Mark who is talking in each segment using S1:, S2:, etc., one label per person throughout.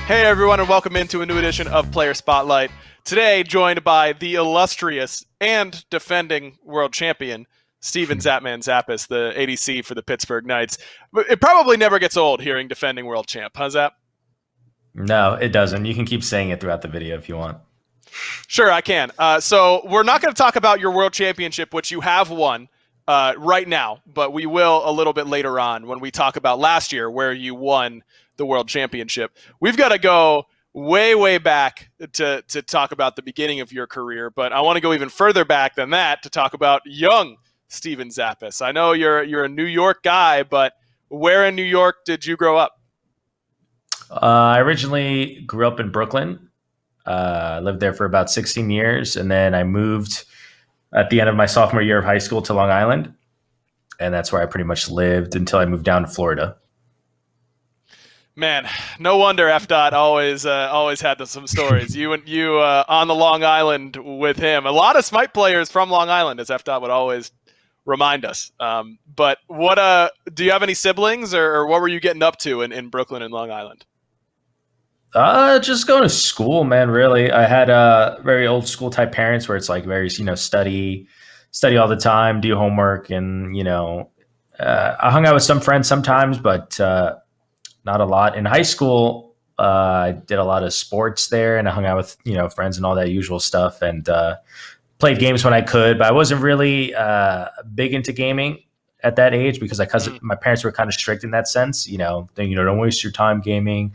S1: Hey everyone, and welcome into a new edition of Player Spotlight. Today, joined by the illustrious and defending world champion, Steven Zapas, the ADC for the Pittsburgh Knights. It probably never gets old hearing defending world champ, huh, Zap?
S2: No, it doesn't. You can keep saying it throughout the video if you want.
S1: Sure, I can. So we're not going to talk about your world championship, which you have won right now, but we will a little bit later on when we talk about last year where you won the world championship. We've got to go way back to talk about the beginning of your career, but I want to go even further back than that to talk about young Steven Zapas. I know you're a New York guy, but where in New York did you grow up?
S2: I originally grew up in Brooklyn. Lived there for about 16 years, and then I moved at the end of my sophomore year of high school to Long Island, and that's where I pretty much lived until I moved down to Florida.
S1: Man, no wonder F. always had some stories. You on the Long Island with him. A lot of Smite players from Long Island, as F. would always remind us. But what do you have any siblings, or what were you getting up to in Brooklyn and Long Island?
S2: Just going to school, man. Really, I had very old school type parents where it's like very study all the time, do homework, and I hung out with some friends sometimes, but not a lot. In high school, I did a lot of sports there, and I hung out with friends and all that usual stuff, and played games when I could. But I wasn't really big into gaming at that age because my parents were kind of strict in that sense. Don't waste your time gaming.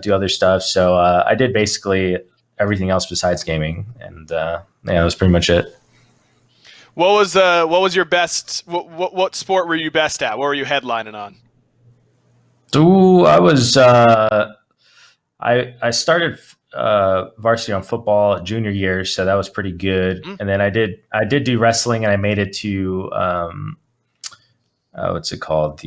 S2: Do other stuff. So I did basically everything else besides gaming, and that was pretty much it.
S1: What was your best? What sport were you best at? What were you headlining on?
S2: Ooh, I was. I started varsity on football junior year, so that was pretty good. And then I did do wrestling, and I made it to what's it called?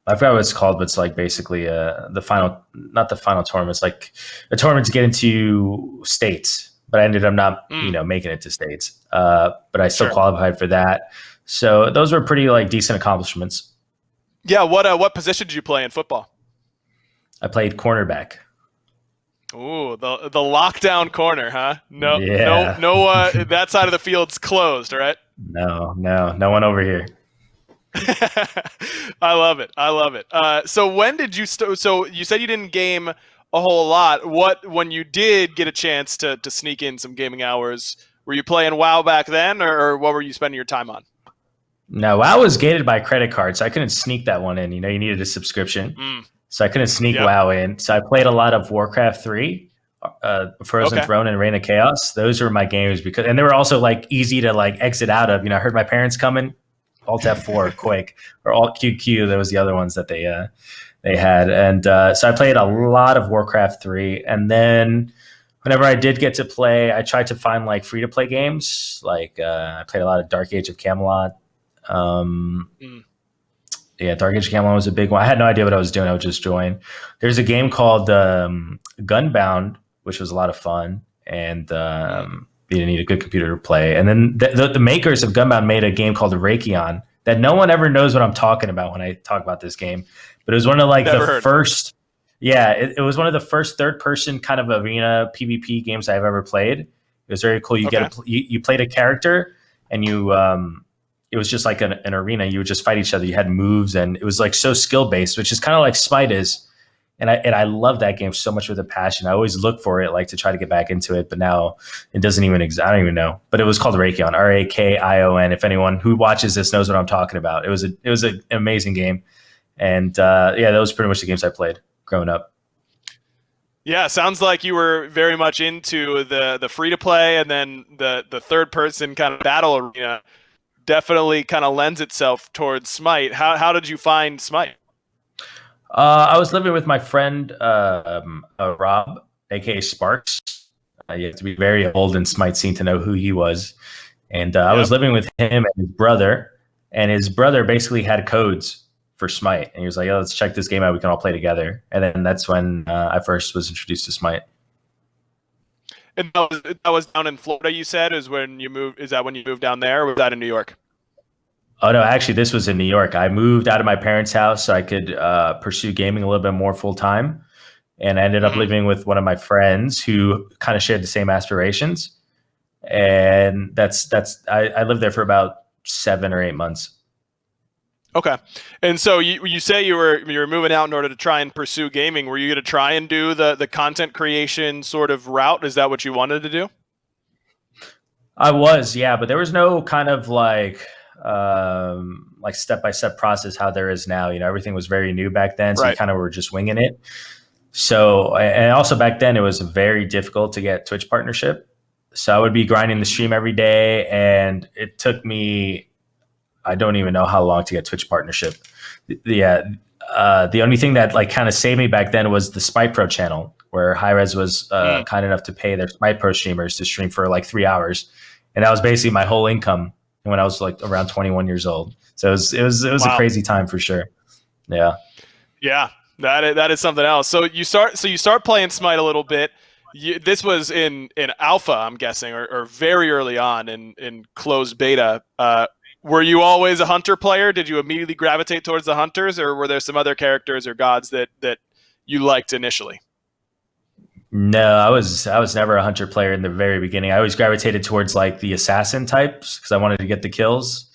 S2: I forgot what it's called, but it's like basically the final, not the final tournament. It's like a tournament to get into states, but I ended up not, making it to states. But I still qualified for that. So those were pretty decent accomplishments.
S1: Yeah. What position did you play in football?
S2: I played cornerback.
S1: Ooh, the lockdown corner, huh? No,
S2: yeah.
S1: no. That side of the field's closed, right?
S2: No one over here.
S1: I love it. So when did you so you said you didn't game a whole lot. When you did get a chance to sneak in some gaming hours, were you playing WoW back then, or what were you spending your time on?
S2: No, WoW was gated by credit card, so I couldn't sneak that one in. You needed a subscription. So I couldn't sneak WoW in. So I played a lot of Warcraft 3, Frozen Throne, and Reign of Chaos. Those were my games and they were also easy to exit out of. I heard my parents coming. Alt F4 quick, or Alt QQ. That was the other ones that they had, and so I played a lot of Warcraft 3. And then whenever I did get to play, I tried to find free to play games. I played a lot of Dark Age of Camelot. Yeah, Dark Age of Camelot was a big one. I had no idea what I was doing. I would just join. There's a game called Gunbound, which was a lot of fun, and you didn't need a good computer to play. And then the makers of Gunbound made a game called Raytheon that no one ever knows what I'm talking about when I talk about this game. But it was one of the first. Yeah, it was one of the first third-person kind of arena PvP games I've ever played. It was very cool. You played a character, and it was just like an arena. You would just fight each other. You had moves, and it was so skill-based, which is kind of like Smite is. And I love that game so much with a passion. I always look for it, to try to get back into it. But now it doesn't even exist. I don't even know. But it was called Raytheon, Rakion. If anyone who watches this knows what I'm talking about, it was an amazing game. And that was pretty much the games I played growing up.
S1: Yeah, sounds like you were very much into the free to play, and then the third person kind of battle arena definitely kind of lends itself towards Smite. How did you find Smite?
S2: I was living with my friend Rob, aka Sparks. You have to be very old in Smite scene to know who he was. And I was living with him and his brother basically had codes for Smite. And he was like, let's check this game out. We can all play together. And then that's when I first was introduced to Smite.
S1: And that was down in Florida, you said, is when you moved? Is that when you moved down there, or was that in New York?
S2: Oh, no, actually, this was in New York. I moved out of my parents' house so I could pursue gaming a little bit more full time. and I ended up living with one of my friends who kind of shared the same aspirations. And I lived there for about 7 or 8 months.
S1: Okay. And so you say you were moving out in order to try and pursue gaming. Were you going to try and do the content creation sort of route? Is that what you wanted to do?
S2: I was, yeah, but there was no kind of like step-by-step process how there is now. Everything was very new back then, so you
S1: Right.
S2: kind of were just winging it. So, and also back then it was very difficult to get Twitch partnership. So I would be grinding the stream every day, and it took me, I don't even know how long to get Twitch partnership. The only thing that like kind of saved me back then was the SMITEPro channel, where Hi-Rez was kind enough to pay their SMITEPro streamers to stream for like 3 hours, and that was basically my whole income when I was like around 21 years old. So it was
S1: Wow.
S2: a crazy time for sure. Yeah.
S1: Yeah. That is something else. So you start playing Smite a little bit. This was in alpha, I'm guessing, or very early on in closed beta. Were you always a hunter player? Did you immediately gravitate towards the hunters, or were there some other characters or gods that you liked initially?
S2: No, I was never a hunter player in the very beginning. I always gravitated towards like the assassin types because I wanted to get the kills.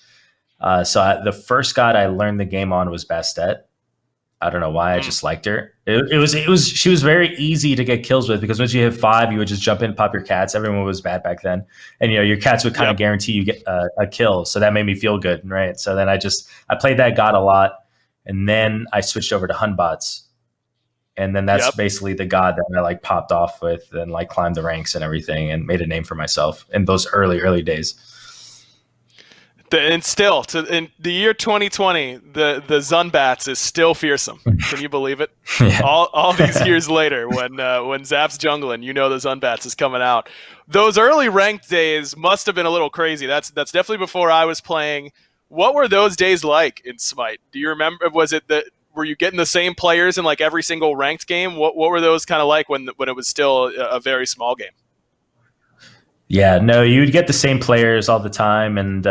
S2: The first god I learned the game on was Bastet. I don't know why. I just liked her. She was very easy to get kills with because once you hit 5, you would just jump in, pop your cats. Everyone was bad back then, and your cats would kind of guarantee you get a kill. So that made me feel good, right? So then I played that god a lot, and then I switched over to Hunbots, and then that's basically the god that I like popped off with and like climbed the ranks and everything and made a name for myself in those early days.
S1: And still, in the year 2020, the Zunbats is still fearsome. Can you believe it?
S2: Yeah.
S1: All these years later, when Zap's jungling, the Zunbats is coming out. Those early ranked days must have been a little crazy. That's definitely before I was playing. What were those days like in Smite? Do you remember? Were you getting the same players in like every single ranked game? What were those kind of like when it was still a very small game?
S2: Yeah, no, you'd get the same players all the time, and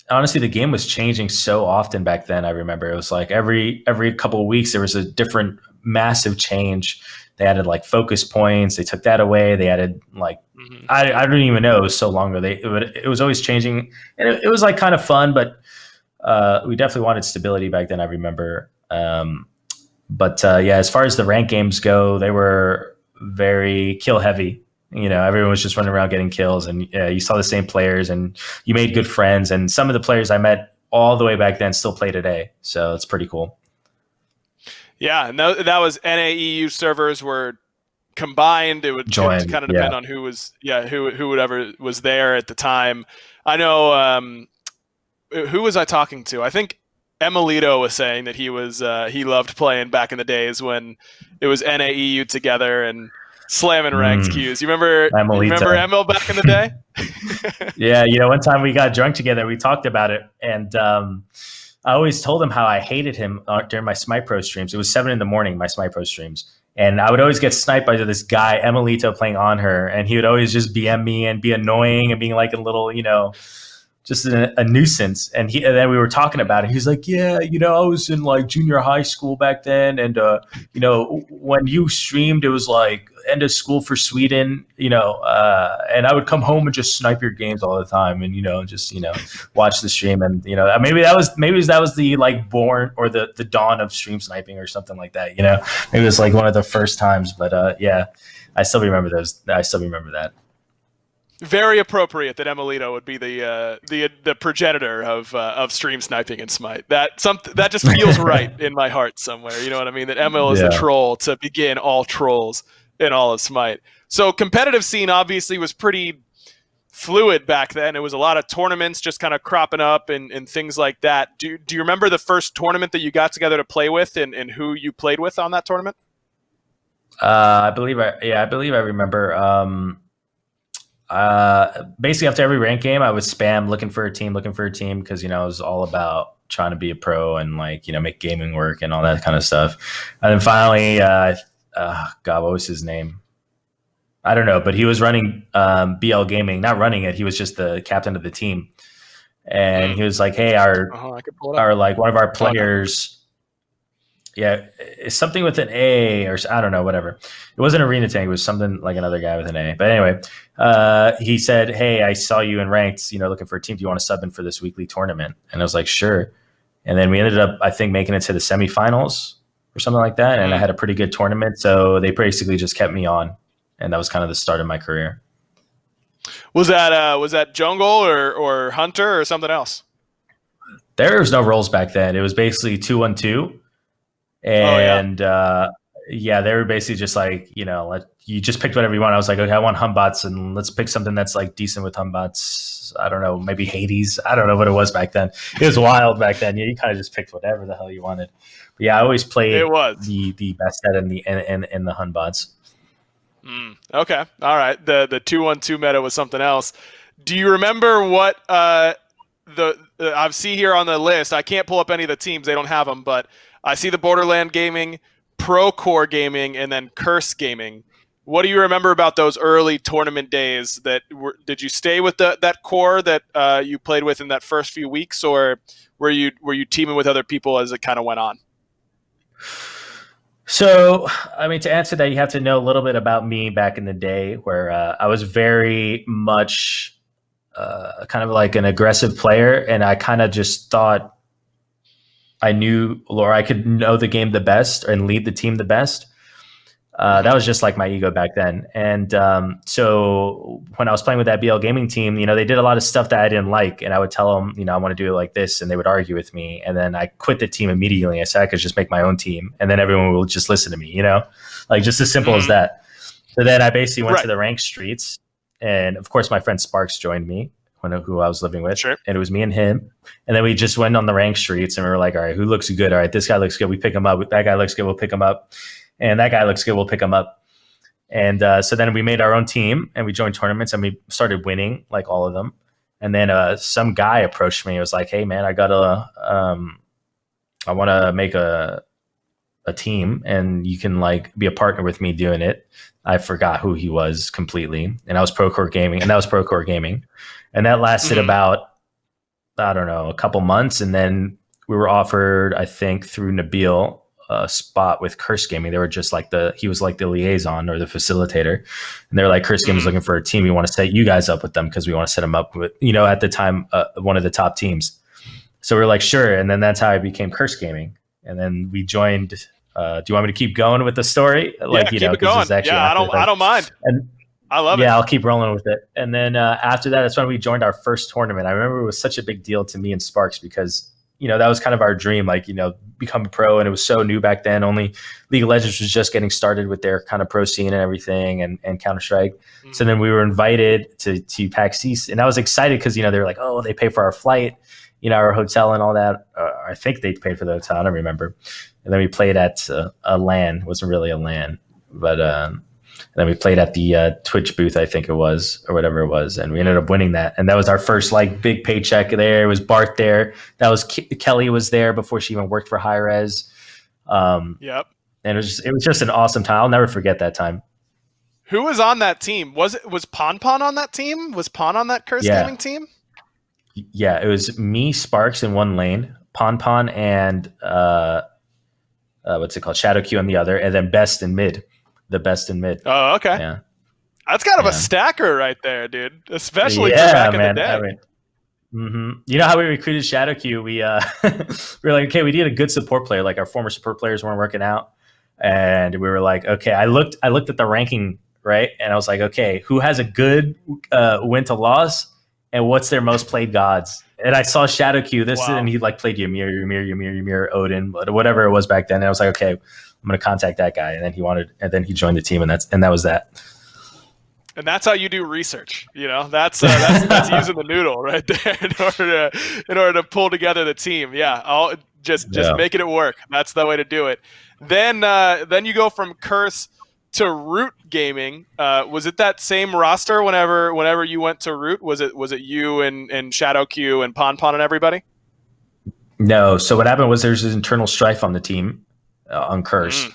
S2: honestly, the game was changing so often back then. I remember it was like every couple of weeks there was a different massive change. They added like focus points. They took that away. They added like I don't even know. It was so long ago. It was always changing, and it was like kind of fun, but we definitely wanted stability back then. I remember, as far as the rank games go, they were very kill heavy. Everyone was just running around getting kills, and you saw the same players, and you made good friends. And some of the players I met all the way back then still play today, so it's pretty cool.
S1: Yeah, and that was NAEU servers were combined. It would kind of depend on who was whoever was there at the time. I know who was I talking to? I think Emilito was saying that he loved playing back in the days when it was NAEU together and slamming ranked queues. You remember Emil back in the day?
S2: Yeah, one time we got drunk together. We talked about it, and I always told him how I hated him during my SMITEPro streams. It was 7 a.m, my SMITEPro streams, and I would always get sniped by this guy Emilito playing on her, and he would always just BM me and be annoying and being like a little, just a nuisance. And then we were talking about it. He's like, yeah, I was in like junior high school back then. And, when you streamed, it was like end of school for Sweden, and I would come home and just snipe your games all the time and, watch the stream. And, maybe that was the like born or the dawn of stream sniping or something like that. Maybe it was like one of the first times, but I still remember those. I still remember that.
S1: Very appropriate that Emilito would be the progenitor of stream sniping in Smite. That just feels right in my heart somewhere. You know what I mean? That Emil is the troll to begin all trolls in all of Smite. So competitive scene obviously was pretty fluid back then. It was a lot of tournaments just kind of cropping up and things like that. Do you remember the first tournament that you got together to play with and who you played with on that tournament?
S2: I believe I remember. Basically after every rank game I would spam looking for a team because it was all about trying to be a pro and like make gaming work and all that kind of stuff. And then finally God, what was his name? I don't know, but he was running BL Gaming, not running it, he was just the captain of the team, and he was like, hey, our like one of our players Yeah, it's something with an A or I don't know, whatever. It wasn't Arena Tank. It was something like another guy with an A. But anyway, he said, "Hey, I saw you in ranked. Looking for a team. Do you want to sub in for this weekly tournament?" And I was like, "Sure." And then we ended up, I think, making it to the semifinals or something like that. And I had a pretty good tournament, so they basically just kept me on, and that was kind of the start of my career.
S1: Was that jungle or hunter or something else?
S2: There was no roles back then. It was basically 2-on-2. And yeah, they were basically just like, you just picked whatever you want. I was like, okay, I want Humbots, and let's pick something that's like decent with Humbots. I don't know, maybe Hades. I don't know what it was back then. It was wild back then. You kind of just picked whatever the hell you wanted. But yeah, I always played the best set in the Humbots.
S1: Okay, all right. The 2-on-2 meta was something else. Do you remember what I see here on the list? I can't pull up any of the teams; they don't have them, but I see the Borderland Gaming, Procore Gaming, and then Curse Gaming. What do you remember about those early tournament days? Did you stay with that core that you played with in that first few weeks, or were you teaming with other people as it kind of went on?
S2: So, I mean, to answer that, you have to know a little bit about me back in the day, where I was very much kind of like an aggressive player, and I kind of just thought I knew, or I could know the game the best and lead the team the best. That was just like my ego back then. And so when I was playing with that BL gaming team, they did a lot of stuff that I didn't like, and I would tell them, I want to do it like this, and they would argue with me. And then I quit the team immediately. I said I could just make my own team, and then everyone will just listen to me, like just as simple as that. So then I basically went to the ranked streets, and of course my friend Sparks joined me, who I was living with, and it was me and him. And then we just went on the ranked streets, and we were like, all right, who looks good? All right, this guy looks good. We pick him up. That guy looks good. We'll pick him up. And that guy looks good. We'll pick him up. And so then we made our own team, and we joined tournaments, and we started winning like all of them. And then some guy approached me. It was like, hey man, I want to make a team, and you can like be a partner with me doing it. I forgot who he was completely. And I was Procore Gaming, and that was Procore Gaming. And that lasted about, I don't know, a couple months. And then we were offered, I think through Nabil, a spot with Curse Gaming. They were just like he was like the liaison or the facilitator. And they were like, Curse Gaming is looking for a team. We want to set you guys up with them because we want to set them up with, at the time, one of the top teams. So we were like, sure. And then that's how I became Curse Gaming. And then we joined. Do you want me to keep going with the story? Like,
S1: keep it going. I don't mind.
S2: And
S1: I love it.
S2: Yeah, I'll keep rolling with it. And then after that, that's when we joined our first tournament. I remember it was such a big deal to me and Sparks because, that was kind of our dream, like, become a pro. And it was so new back then. Only League of Legends was just getting started with their kind of pro scene and everything, and Counter-Strike. So then we were invited to PAX East. And I was excited because, they were like, oh, they pay for our flight, our hotel and all that. I think they paid for the hotel. I don't remember. And then we played at a LAN. It wasn't really a LAN. But then we played at the Twitch booth, I think it was, or whatever it was, and we ended up winning that. And that was our first like big paycheck there. It was Bart there. That was Kelly was there before she even worked for High Res.
S1: Yep.
S2: And it was just an awesome time. I'll never forget that time.
S1: Who was on that team? Was Pon on that team? Was Pon on that Curse Gaming team?
S2: Yeah, it was me, Sparks in one lane, Pon and what's it called, Shadow Q on the other, and then Best in mid. The best in mid.
S1: Oh, okay.
S2: Yeah.
S1: That's kind of a stacker right there, dude. Especially for back in the day. I
S2: mean, You know how we recruited Shadow Q? We were like, okay, we need a good support player. Like our former support players weren't working out, and we were like, okay. I looked at the ranking, right, and I was like, okay, who has a good win to loss, and what's their most played gods? And I saw Shadow Q and he like played Ymir, Odin, whatever it was back then. And I was like, okay, I'm going to contact that guy. And then he joined the team, and that was that.
S1: And that's how you do research. That's using the noodle right there in order to pull together the team. Yeah. Just making it work. That's the way to do it. Then you go from Curse to Root Gaming. Was it that same roster whenever you went to Root? Was it you and Shadow Q and Pon and everybody?
S2: No. So what happened was there's this internal strife on the team on Curse,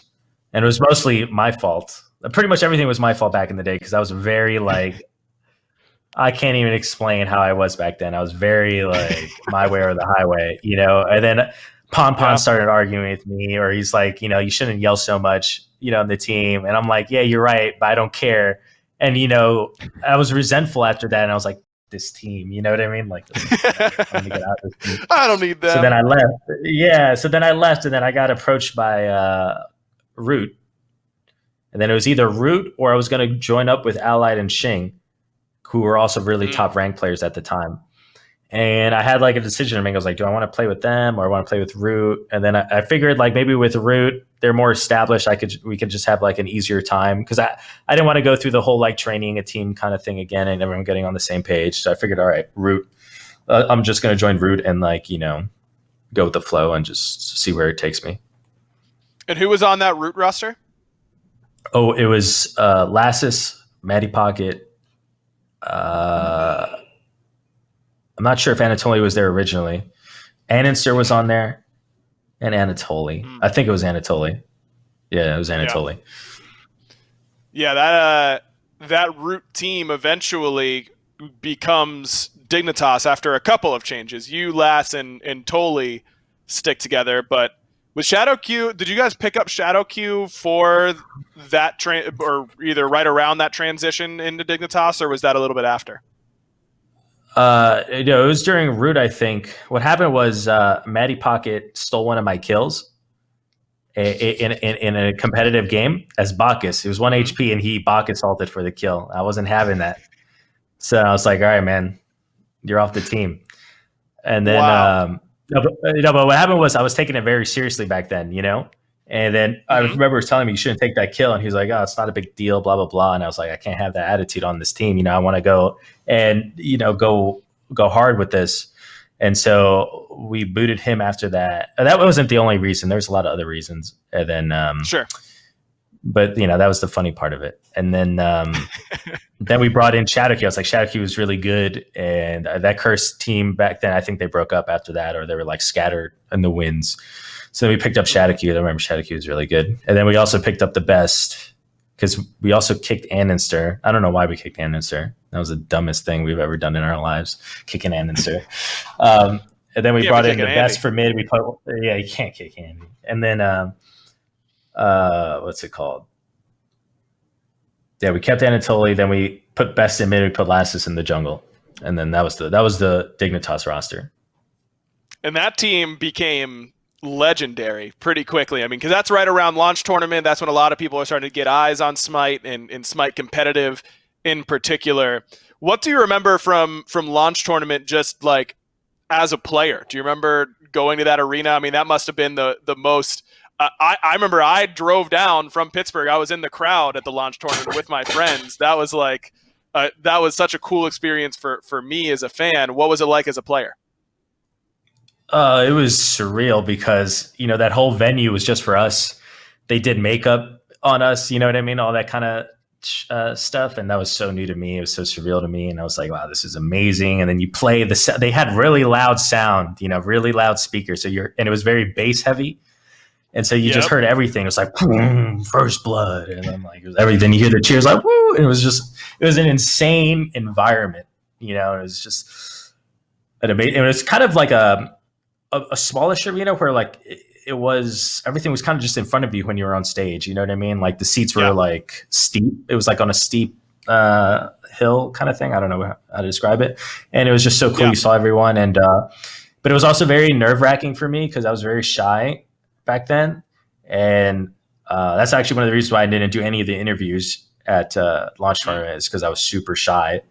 S2: and it was mostly my fault. Pretty much everything was my fault back in the day because I was very like, I can't even explain how I was back then. I was very like my way or the highway, And then Pon started arguing with me, or he's like, you shouldn't yell so much, on the team. And I'm like, yeah, you're right, but I don't care. And, I was resentful after that. And I was like, this team, you know what I mean? Like, I'm gonna get out of this team.
S1: I don't need them.
S2: So then I left. Yeah. So then I left, and then I got approached by Root. And then it was either Root or I was going to join up with Allied and Xing, who were also really top ranked players at the time. And I had like a decision to make. I was like, do I want to play with them or I want to play with Root? And then I figured like maybe with Root, they're more established. We could just have like an easier time, because I didn't want to go through the whole like training a team kind of thing again and everyone getting on the same page. So I figured, all right, Root, I'm just going to join Root and like, go with the flow and just see where it takes me.
S1: And who was on that Root roster?
S2: Oh, it was Lassus, Matty Pocket. I'm not sure if Anatoly was there originally. Ananster was on there, and Anatoly. I think it was Anatoly. Yeah, it was Anatoly.
S1: Yeah, that Root team eventually becomes Dignitas after a couple of changes. You, Lass, and Toly stick together, but with Shadow Q, did you guys pick up Shadow Q for that or either right around that transition into Dignitas, or was that a little bit after?
S2: It was during Root, I think. What happened was Matty Pocket stole one of my kills in a competitive game as Bacchus. It was 1 HP, and he Bacchus ulted for the kill. I wasn't having that. So I was like, all right, man, you're off the team. And then, but what happened was I was taking it very seriously back then, And then I remember he was telling me you shouldn't take that kill, and he was like, "Oh, it's not a big deal, blah blah blah." And I was like, "I can't have that attitude on this team. I want to go and go hard with this." And so we booted him after that. That wasn't the only reason. There's a lot of other reasons. And then
S1: sure,
S2: but that was the funny part of it. And then then we brought in Shadowkey. I was like, Shadowkey was really good, and that cursed team back then, I think they broke up after that, or they were like scattered in the winds. So we picked up Shadowkey. I remember Shadowkey was really good. And then we also picked up the best, because we also kicked Ananster. I don't know why we kicked Ananster. That was the dumbest thing we've ever done in our lives, kicking Ananster. And then we brought in the best for mid. We put, you can't kick Andy. And then what's it called? Yeah, we kept Anatoly. Then we put best in mid. We put Lassus in the jungle, and then that was the Dignitas roster.
S1: And that team became legendary pretty quickly. I mean, because that's right around launch tournament. That's when a lot of people are starting to get eyes on Smite and Smite competitive in particular. What do you remember from launch tournament, just like as a player? Do you remember going to that arena? I mean, that must have been the most. I remember I drove down from Pittsburgh. I was in the crowd at the launch tournament with my friends. That was like that was such a cool experience for me as a fan. What was it like as a player?
S2: It was surreal, because that whole venue was just for us. They did makeup on us, you know what I mean, all that kind of stuff, and that was so new to me. It was so surreal to me, and I was like, wow, this is amazing. And then you play they had really loud sound, really loud speakers, and it was very bass heavy, and so you just heard everything. It was like boom, first blood, and then like it was everything. You hear the cheers like woo, and it was an insane environment. It was just an amazing. It was kind of like a smallish arena where like everything was kind of just in front of you when you were on stage. You know what I mean? Like the seats were like steep. It was like on a steep hill kind of thing. I don't know how to describe it. And it was just so cool. You saw everyone. And but it was also very nerve wracking for me, because I was very shy back then. And that's actually one of the reasons why I didn't do any of the interviews at launch tournament, is because I was super shy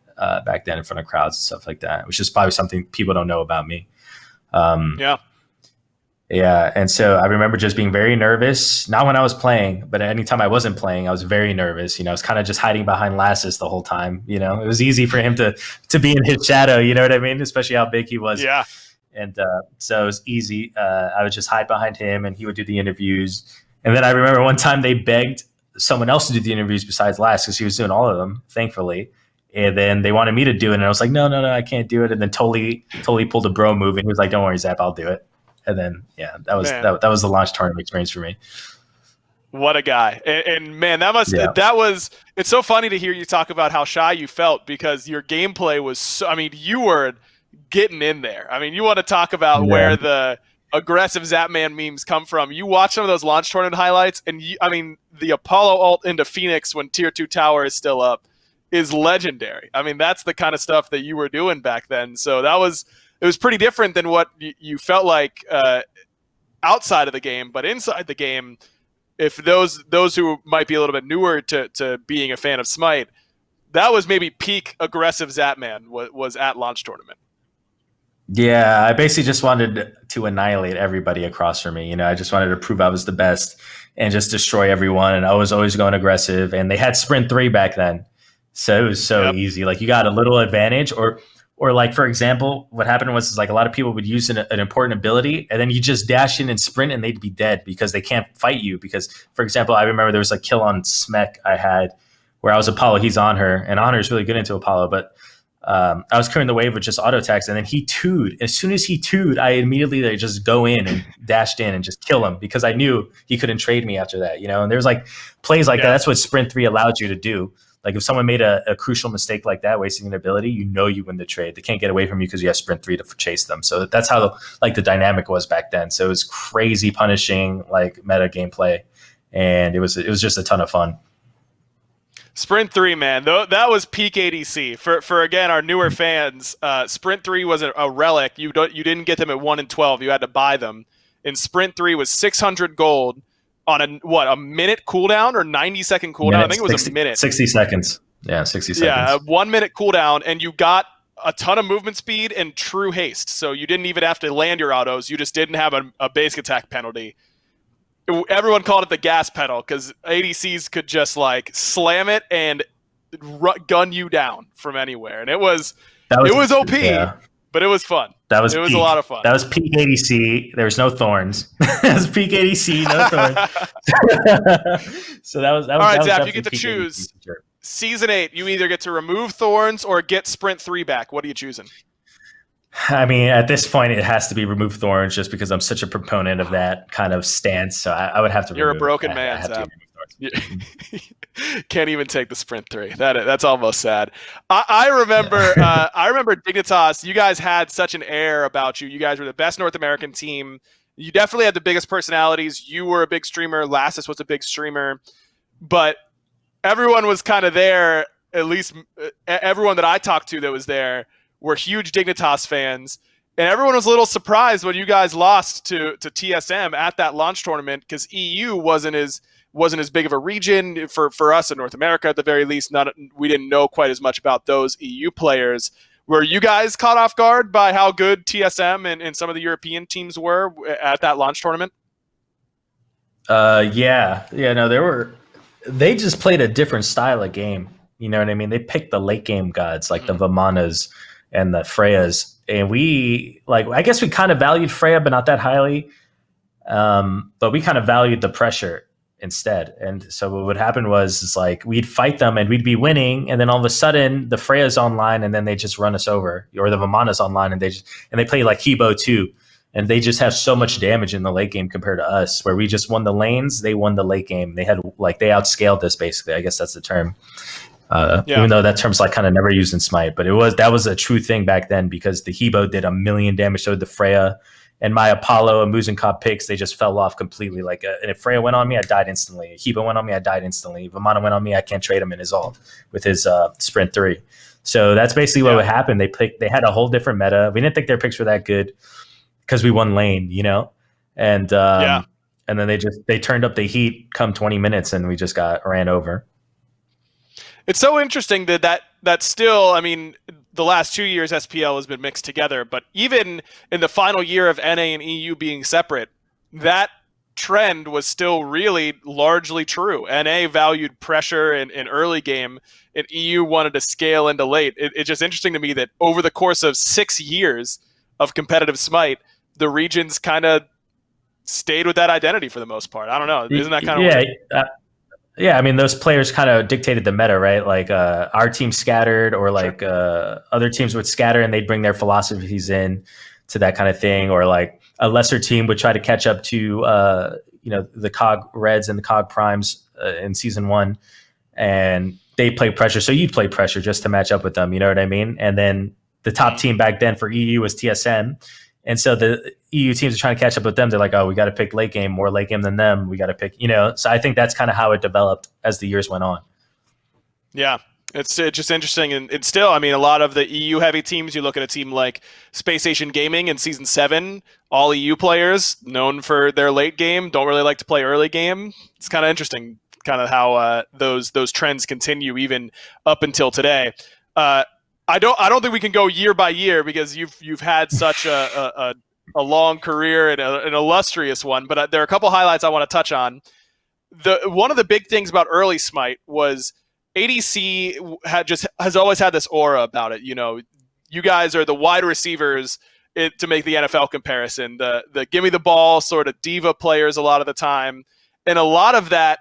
S2: back then in front of crowds and stuff like that, which is probably something people don't know about me. Yeah. And so I remember just being very nervous, not when I was playing, but anytime I wasn't playing, I was very nervous. I was kind of just hiding behind Lassus the whole time. It was easy for him to be in his shadow, you know what I mean? Especially how big he was.
S1: Yeah.
S2: And so it was easy. I would just hide behind him, and he would do the interviews. And then I remember one time they begged someone else to do the interviews besides Lass, because he was doing all of them, thankfully. And then they wanted me to do it, and I was like, no, I can't do it. And then Toly pulled a bro move, and he was like, don't worry, Zap, I'll do it. And then, that was the launch tournament experience for me.
S1: What a guy. And man, it's so funny to hear you talk about how shy you felt, because your gameplay was you were getting in there. I mean, you want to talk about where the aggressive Zapman memes come from. You watch some of those launch tournament highlights, and the Apollo ult into Phoenix when tier 2 tower is still up is legendary. I mean, that's the kind of stuff that you were doing back then. So it was pretty different than what you felt like outside of the game, but inside the game, if those who might be a little bit newer to being a fan of Smite, that was maybe peak aggressive Zapman was at launch tournament.
S2: Yeah, I basically just wanted to annihilate everybody across from me. I just wanted to prove I was the best and just destroy everyone. And I was always going aggressive. And they had sprint 3 back then, so it was so easy. Like, you got a little advantage, or like, for example, what happened was like a lot of people would use an important ability, and then you just dash in and sprint, and they'd be dead because they can't fight you. Because, for example, I remember there was a kill on Smek I had where I was Apollo. He's on her, and Honor's really good into Apollo, but I was clearing the wave with just auto attacks, and then he 2'd. As soon as he 2'd, I immediately just go in and dashed in and just kill him because I knew he couldn't trade me after that. And there's like plays like that. That's what Sprint 3 allowed you to do. Like, if someone made a crucial mistake like that, wasting an ability, you win the trade. They can't get away from you because you have Sprint 3 to chase them. So that's how the dynamic was back then. So it was crazy punishing like meta gameplay, and it was just a ton of fun.
S1: Sprint 3, man, that was peak ADC. For again, our newer fans, Sprint 3 was a relic. You didn't get them at 1 and 12. You had to buy them. And Sprint 3 was 600 gold on a minute cooldown or 90-second cooldown. I think it was a minute.
S2: 60 seconds. Yeah, 60 seconds.
S1: Yeah, a 1 minute cooldown, and you got a ton of movement speed and true haste. So you didn't even have to land your autos. You just didn't have a basic attack penalty. Everyone called it the gas pedal because ADCs could just like slam it and gun you down from anywhere, and it was OP, but it was fun. It was a lot of fun.
S2: That was peak ADC. There was no thorns. That was peak ADC, no thorns. So that was all right. Zap,
S1: you get to choose. Season 8, you either get to remove thorns or get Sprint 3 back. What are you choosing?
S2: I mean, at this point, it has to be remove thorns just because I'm such a proponent of that kind of stance. So I would have to.
S1: You're a broken man, Zap. Can't even take the Sprint 3. That's almost sad. I remember Dignitas, you guys had such an air about you. You guys were the best North American team. You definitely had the biggest personalities. You were a big streamer. Lassus was a big streamer. But everyone was kind of there, at least everyone that I talked to that was there, were huge Dignitas fans, and everyone was a little surprised when you guys lost to TSM at that launch tournament because EU wasn't as big of a region for us in North America at the very least. We didn't know quite as much about those EU players. Were you guys caught off guard by how good TSM and some of the European teams were at that launch tournament?
S2: No, they just played a different style of game. You know what I mean? They picked the late game gods like the Vamanas and the Freyas, and I guess we kind of valued Freya, but not that highly. But we kind of valued the pressure instead. And so what would happen was like we'd fight them and we'd be winning, and then all of a sudden the Freya's online, and then they just run us over, or the Vamana's online, and they play like Hebo too, and they just have so much damage in the late game compared to us, where we just won the lanes, they won the late game. They outscaled us basically. I guess that's the term. Even though that term's like kind of never used in Smite, but that was a true thing back then because the Hebo did 1 million damage, so did the Freya, and my Apollo and Muzenkov picks, they just fell off completely. Like, and if Freya went on me, I died instantly. Hebo went on me, I died instantly. Vamana went on me, I can't trade him in his ult with his Sprint 3. So that's basically what would happen. They had a whole different meta. We didn't think their picks were that good because we won lane, and then they turned up the heat come 20 minutes, and we just got ran over.
S1: It's so interesting that still, I mean, the last 2 years SPL has been mixed together, but even in the final year of NA and EU being separate, that trend was still really largely true. NA valued pressure in early game, and EU wanted to scale into late. It's just interesting to me that over the course of 6 years of competitive Smite, the regions kind of stayed with that identity for the most part. I don't know. Isn't that kind of weird?
S2: Yeah, I mean, those players kind of dictated the meta, right? Like our team scattered, or like other teams would scatter and they'd bring their philosophies in to that kind of thing, or like a lesser team would try to catch up to the COG Reds and the COG Primes in season 1, and they play pressure, so you'd play pressure just to match up with them. You know what I mean? And then the top team back then for EU was TSM, And so the EU teams are trying to catch up with them. They're like, oh, we got to pick late game, more late game than them. We got to pick, So I think that's kind of how it developed as the years went on.
S1: Yeah. It's just interesting. And still, I mean, a lot of the EU heavy teams, you look at a team like Space Station Gaming in Season 7, all EU players known for their late game, don't really like to play early game. It's kind of interesting, kind of how those trends continue even up until today. I don't think we can go year by year because you've had such a long career and an illustrious one. But there are a couple highlights I want to touch on. One of the big things about early Smite was ADC has always had this aura about it. You guys are the wide receivers to make the NFL comparison. The give me the ball sort of diva players a lot of the time, and a lot of that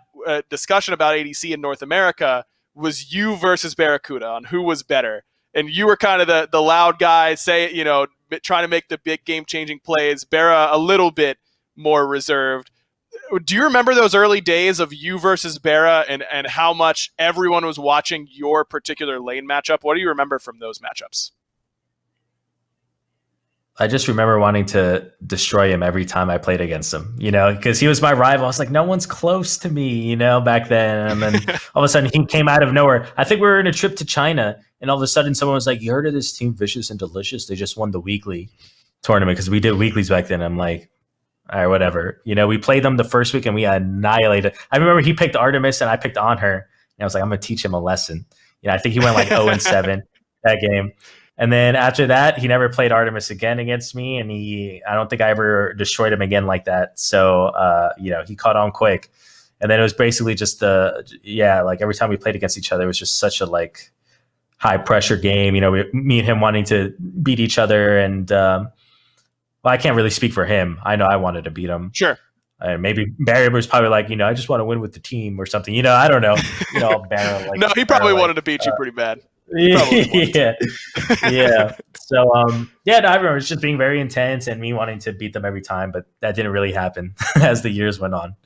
S1: discussion about ADC in North America was you versus Barracuda on who was better. And you were kind of the loud guy, trying to make the big game-changing plays. Barra a little bit more reserved. Do you remember those early days of you versus Barra and how much everyone was watching your particular lane matchup? What do you remember from those matchups?
S2: I just remember wanting to destroy him every time I played against him, because he was my rival. I was like, no one's close to me, back then. And then all of a sudden he came out of nowhere. I think we were in a trip to China, and all of a sudden someone was like, you heard of this team, Vicious and Delicious? They just won the weekly tournament, because we did weeklies back then. I'm like, all right, whatever. We played them the first week and we annihilated. I remember he picked Artemis and I picked on her. And I was like, I'm going to teach him a lesson. I think he went like 0-7 that game. And then after that, he never played Artemis again against me. And I don't think I ever destroyed him again like that. So, he caught on quick. And then it was basically just like every time we played against each other, it was just such a like high pressure game. Me and him wanting to beat each other. And, I can't really speak for him. I know I wanted to beat him.
S1: Sure.
S2: Maybe Barry was probably like, I just want to win with the team or something. I don't know. Barry, like,
S1: no, he probably wanted to beat you pretty bad.
S2: Yeah. So, I remember it's just being very intense and me wanting to beat them every time, but that didn't really happen as the years went on.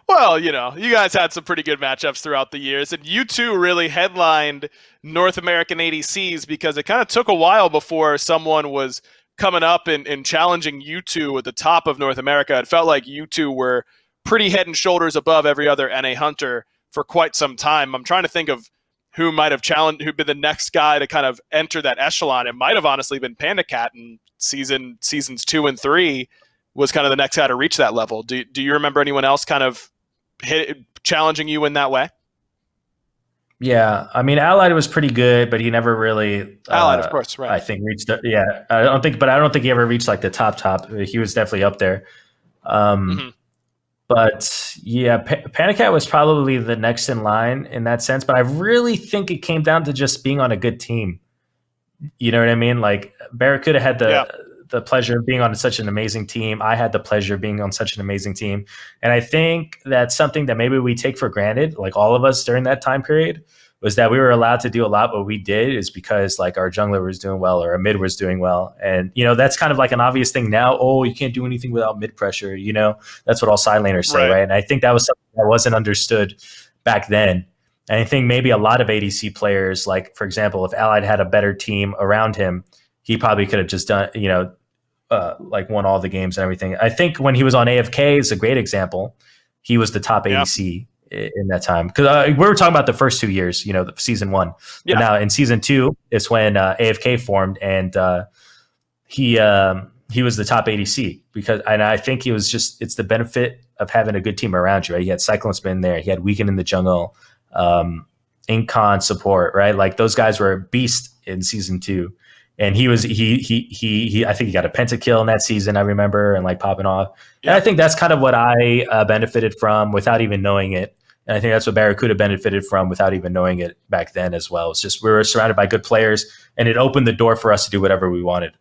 S1: Well, you guys had some pretty good matchups throughout the years, and you two really headlined North American ADCs because it kind of took a while before someone was coming up and challenging you two at the top of North America. It felt like you two were pretty head and shoulders above every other NA hunter for quite some time. I'm trying to think of who might have challenged, who'd been the next guy to kind of enter that echelon. It might have honestly been Panda Cat in seasons 2 and 3 was kind of the next guy to reach that level. Do you remember anyone else kind of challenging you in that way?
S2: Yeah, I mean, Allied was pretty good, but he never really.
S1: Allied, of course, right?
S2: I think reached. I don't think he ever reached like the top. He was definitely up there. But yeah, Panic Cat was probably the next in line in that sense. But I really think it came down to just being on a good team. You know what I mean? Like Barracuda had the pleasure of being on such an amazing team. I had the pleasure of being on such an amazing team. And I think that's something that maybe we take for granted, like all of us during that time period, was that we were allowed to do a lot. What we did is because like our jungler was doing well or our mid was doing well. And, that's kind of like an obvious thing now. Oh, you can't do anything without mid pressure. That's what all side laners say, right? And I think that was something that wasn't understood back then. And I think maybe a lot of ADC players, like, for example, if Allied had a better team around him, he probably could have just done, like won all the games and everything. I think when he was on AFK is a great example. He was the top ADC in that time. Because we were talking about the first 2 years, the season 1. Yeah. But now in season 2 is when AFK formed and he was the top ADC and I think it's the benefit of having a good team around you, right? He had Cyclone Spin there. He had Weekend in the Jungle, Incon support, right? Like those guys were a beast in season 2. And he I think he got a pentakill in that season, I remember, and like popping off. Yeah. And I think that's kind of what I benefited from without even knowing it. And I think that's what Barracuda benefited from without even knowing it back then as well. It's just we were surrounded by good players, and it opened the door for us to do whatever we wanted.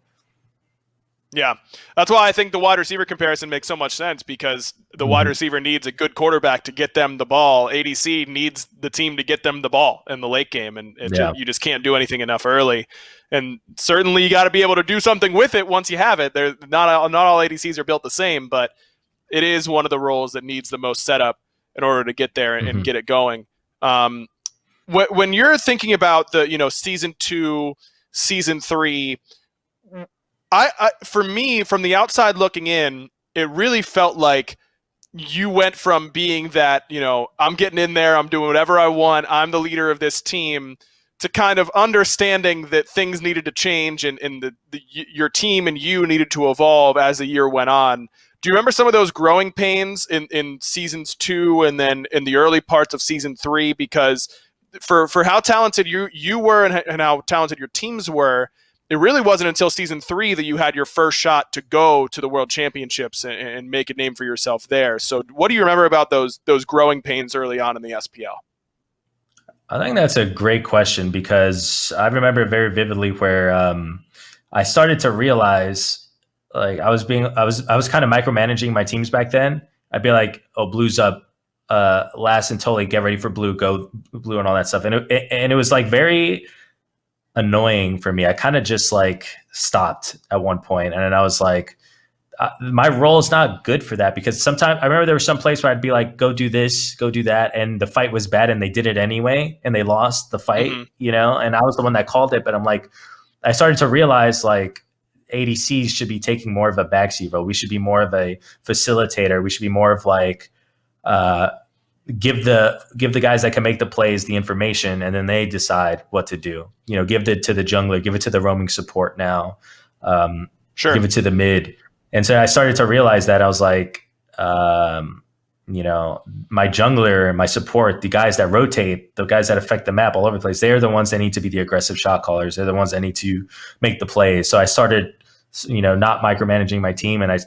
S1: Yeah, that's why I think the wide receiver comparison makes so much sense because the wide receiver needs a good quarterback to get them the ball. ADC needs the team to get them the ball in the late game, and you just can't do anything enough early. And certainly you got to be able to do something with it once you have it. Not all ADCs are built the same, but it is one of the roles that needs the most setup in order to get there and get it going. When you're thinking about the season 2, season 3, For me, from the outside looking in, it really felt like you went from being that, I'm getting in there, I'm doing whatever I want, I'm the leader of this team, to kind of understanding that things needed to change and your team and you needed to evolve as the year went on. Do you remember some of those growing pains in seasons 2 and then in the early parts of season 3? Because for how talented you were and how talented your teams were, it really wasn't until season 3 that you had your first shot to go to the World Championships and make a name for yourself there. So what do you remember about those growing pains early on in the SPL?
S2: I think that's a great question, because I remember very vividly where I started to realize, like, I was kind of micromanaging my teams back then. I'd be like, "Oh, blue's up, last and totally get ready for blue, go blue," and all that stuff. And it was like very annoying for me. I kind of just like stopped at one point, and then I was like, my role is not good for that, because sometimes I remember there was some place where I'd be like, go do this, go do that, and the fight was bad and they did it anyway and they lost the fight, and I was the one that called it. But I'm like, I started to realize, like, ADCs should be taking more of a backseat role. We should be more of a facilitator. We should be more of like, give the guys that can make the plays the information, and then they decide what to do. Give it to the jungler, give it to the roaming support now,
S1: Sure.
S2: Give it to the mid. And so I started to realize that I was like, my jungler, my support, the guys that rotate, the guys that affect the map all over the place, they're the ones that need to be the aggressive shot callers. They're the ones that need to make the plays. So I started, not micromanaging my team, and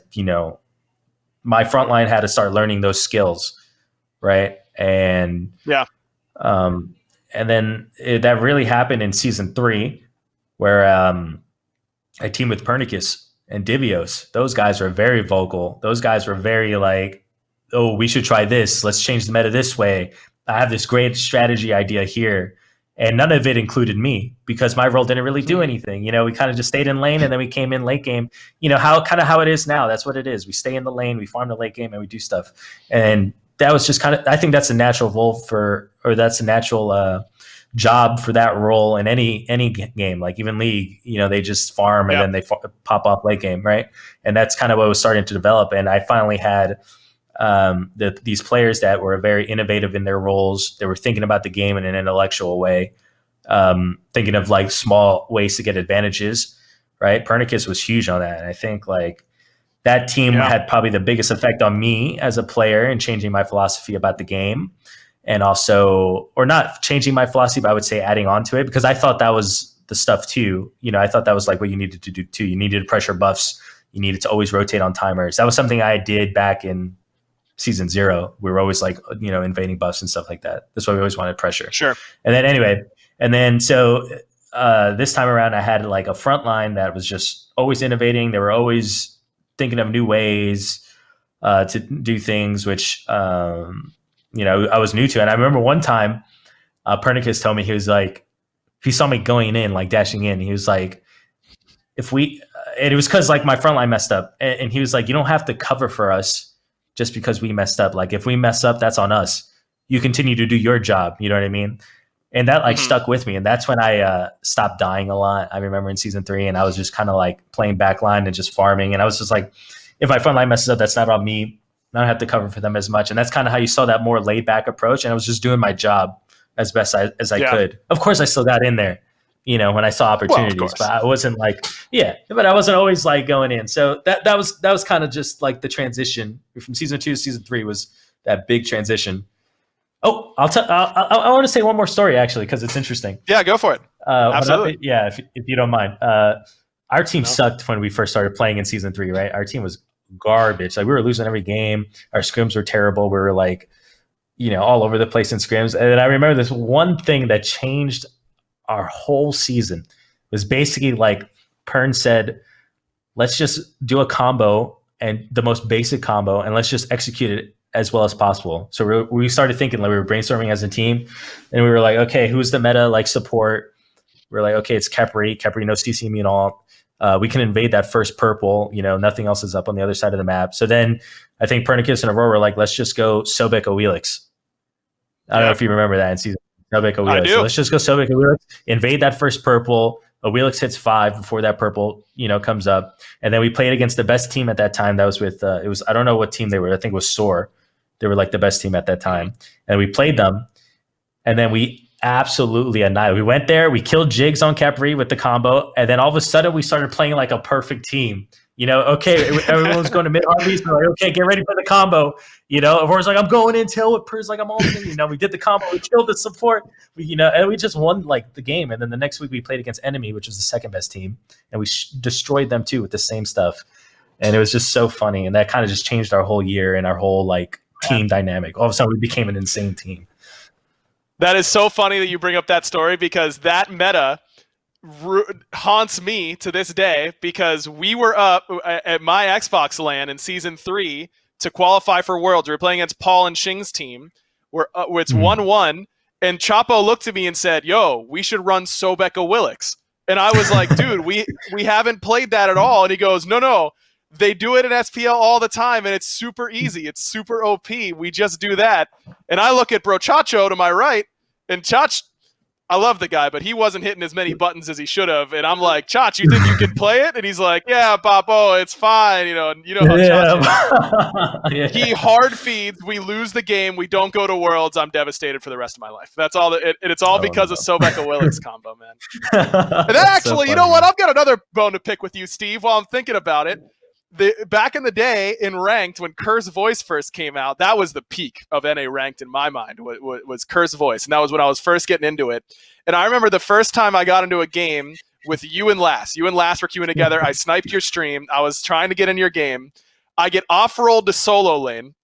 S2: my front line had to start learning those skills, right? And
S1: yeah,
S2: and then that really happened in season 3, where I teamed with Pernicus and Divios. Those guys were very vocal. Those guys were very like, "Oh, we should try this. Let's change the meta this way. I have this great strategy idea here." And none of it included me, because my role didn't really do anything. We kind of just stayed in lane, and then we came in late game. How it is now. That's what it is. We stay in the lane, we farm the late game, and we do stuff. And that was just kind of, I think that's a natural role that's a natural job for that role in any game, like even League. They just farm and then they pop off late game, right? And that's kind of what was starting to develop. And I finally had these players that were very innovative in their roles. They were thinking about the game in an intellectual way, thinking of like small ways to get advantages, right? Pernicus was huge on that. And I think like that team had probably the biggest effect on me as a player in changing my philosophy about the game. And also, or not changing my philosophy, but I would say adding on to it, because I thought that was the stuff too. I thought that was like what you needed to do too. You needed pressure buffs. You needed to always rotate on timers. That was something I did back in season 0. We were always like, invading buffs and stuff like that. That's why we always wanted pressure.
S1: Sure.
S2: And then so this time around, I had like a front line that was just always innovating. They were always thinking of new ways to do things, which I was new to. And I remember one time, Pernicus told me, he was like, he saw me going in, like dashing in. He was like, and it was because like my front line messed up. And he was like, you don't have to cover for us just because we messed up. Like if we mess up, that's on us. You continue to do your job. You know what I mean? And that like stuck with me. And that's when I stopped dying a lot. I remember in season 3, and I was just kind of like playing backline and just farming. And I was just like, if my front line messes up, that's not on me. I don't have to cover for them as much. And that's kind of how you saw that more laid back approach. And I was just doing my job as best as I could. Of course, I still got in there, when I saw opportunities, but I wasn't like, but I wasn't always like going in. So that was kind of just like the transition from season 2 to season 3 was that big transition. Oh, I want to say one more story actually, because it's interesting.
S1: Yeah, go for it. Absolutely.
S2: If you don't mind. Our team sucked when we first started playing in season 3, right? Our team was garbage. Like we were losing every game. Our scrims were terrible. We were like, all over the place in scrims. And I remember this one thing that changed our whole season was basically like Pern said, let's just do a combo, and the most basic combo, and let's just execute it as well as possible. So we started thinking, like we were brainstorming as a team, and we were like, okay, who's the meta like support? We're like, okay, it's Khepri. Khepri knows CC me and all. We can invade that first purple. Nothing else is up on the other side of the map. So then I think Pernicus and Aurora were like, let's just go Sobek Oelix. I don't know if you remember that in season Sobek Oelix. So let's just go Sobek Oelix, invade that first purple, A Wheelix hits 5 before that purple, comes up. And then we played against the best team at that time. That was with, I don't know what team they were. I think it was SOAR. They were like the best team at that time. And we played them. And then we absolutely annihilated. We went there, we killed Jigs on Capri with the combo. And then all of a sudden we started playing like a perfect team. Okay, everyone's going to mid Harvey's. We're like, okay, get ready for the combo. Everyone's like, I'm going in tail with Purrs, like I'm all in. We did the combo, we killed the support. And we just won like the game. And then the next week we played against Enemy, which was the second best team, and we destroyed them too with the same stuff. And it was just so funny, and that kind of just changed our whole year and our whole like team dynamic. All of a sudden, we became an insane team.
S1: That is so funny that you bring up that story, because that meta haunts me to this day, because we were up at my Xbox LAN in season 3 to qualify for Worlds. We were playing against Paul and Shing's team. It's 1-1, and Chapo looked at me and said, "Yo, we should run Sobeka Willix." And I was like, "Dude, we haven't played that at all." And he goes, "No, they do it in SPL all the time, and it's super easy. It's super OP. We just do that." And I look at Bro Chacho to my right, and Chach, I love the guy, but he wasn't hitting as many buttons as he should have. And I'm like, "Chach, you think you can play it?" And he's like, "Yeah, Papo, it's fine." And you know how Chach is. He hard feeds. We lose the game. We don't go to Worlds. I'm devastated for the rest of my life. That's all. It's all because of Sobeka Willix combo, man. And then actually, so you know what? I've got another bone to pick with you, Steve, while I'm thinking about it. Back in the day in Ranked, when Kerr's Voice first came out, that was the peak of NA Ranked in my mind, was Kerr's Voice. And that was when I was first getting into it. And I remember the first time I got into a game with you and Lass. You and Lass were queuing together. I sniped your stream. I was trying to get in your game. I get off-rolled to solo lane,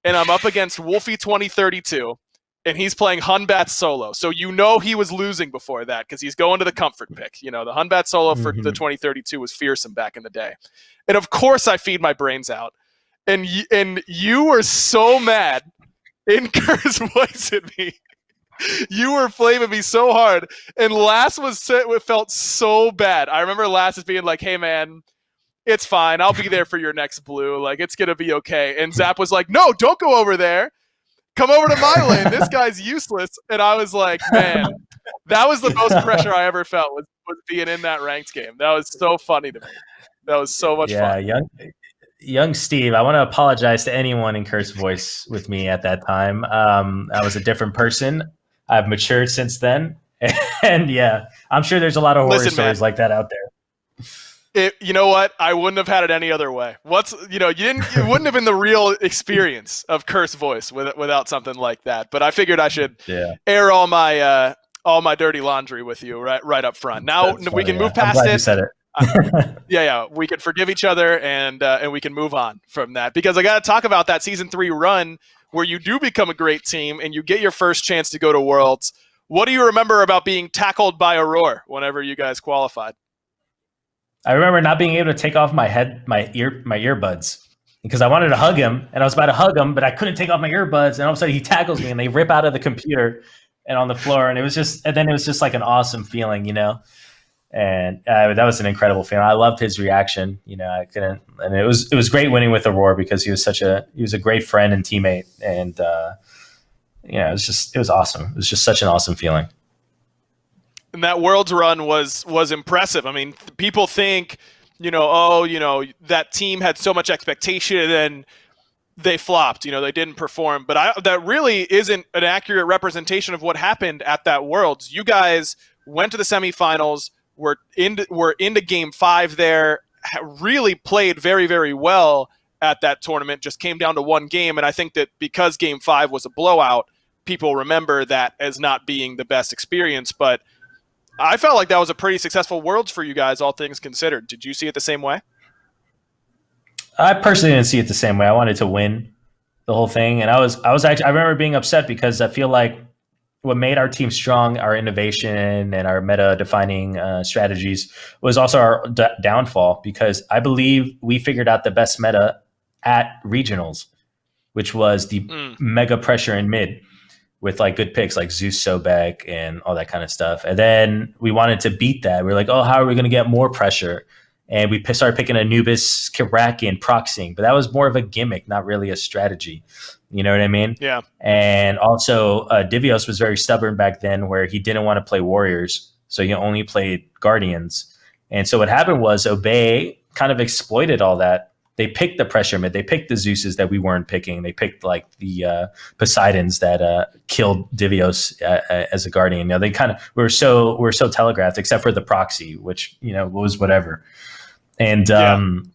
S1: and I'm up against Wolfie 2032, and he's playing Hunbat solo. So he was losing before that, because he's going to the comfort pick. The Hunbat solo for the 2032 was fearsome back in the day. And of course I feed my brains out. And you were so mad in Kerr's Voice at me. You were flaming me so hard. And Lass felt so bad. I remember Lass being like, "Hey man, it's fine. I'll be there for your next blue. Like, it's going to be okay." And Zap was like, "No, don't go over there. Come over to my lane. This guy's useless." And I was like, man, that was the most pressure I ever felt, was being in that ranked game. That was so funny to me. That was so much fun.
S2: Yeah, young Steve, I want to apologize to anyone in Kerr's Voice with me at that time. I was a different person. I've matured since then. And yeah, I'm sure there's a lot of horror stories like that out there.
S1: You know what? I wouldn't have had it any other way. It wouldn't have been the real experience of Kerr's Voice without something like that. But I figured I should air all my dirty laundry with you right up front. Now we can move past it.
S2: You said it.
S1: We can forgive each other, and we can move on from that, because I got to talk about that season 3 run where you do become a great team and you get your first chance to go to Worlds. What do you remember about being tackled by Aurora whenever you guys qualified?
S2: I remember not being able to take off my earbuds, because I wanted to hug him, and I was about to hug him, but I couldn't take off my earbuds, and all of a sudden he tackles me and they rip out of the computer and on the floor, and then it was just like an awesome feeling, And that was an incredible feeling. I loved his reaction. I couldn't, and it was great winning with Aurora, because he was a great friend and teammate, and it was awesome. It was just such an awesome feeling.
S1: And that Worlds run was impressive. I mean, people think, that team had so much expectation and they flopped. They didn't perform. But that really isn't an accurate representation of what happened at that Worlds. You guys went to the semifinals. We're into game 5 there, really played very, very well at that tournament, just came down to one game. And I think that because game 5 was a blowout, people remember that as not being the best experience. But I felt like that was a pretty successful Worlds for you guys, all things considered. Did you see it the same way?
S2: I personally didn't see it the same way. I wanted to win the whole thing. And I remember being upset, because I feel like what made our team strong, our innovation and our meta-defining strategies, was also our downfall, because I believe we figured out the best meta at regionals, which was the mega pressure in mid with like good picks like Zeus Sobek and all that kind of stuff. And then we wanted to beat that. We were like, oh, how are we going to get more pressure? And we started picking Anubis, Kiraki, and Proxing. But that was more of a gimmick, not really a strategy. You know what I mean?
S1: Yeah.
S2: And also, Divios was very stubborn back then, where he didn't want to play Warriors. So you only played Guardians. And so what happened was Obey kind of exploited all that. They picked the pressure mid. They picked the Zeuses that we weren't picking. They picked like the Poseidons that killed Divios as a Guardian. They kind of we were so telegraphed, except for the proxy, which was whatever. And and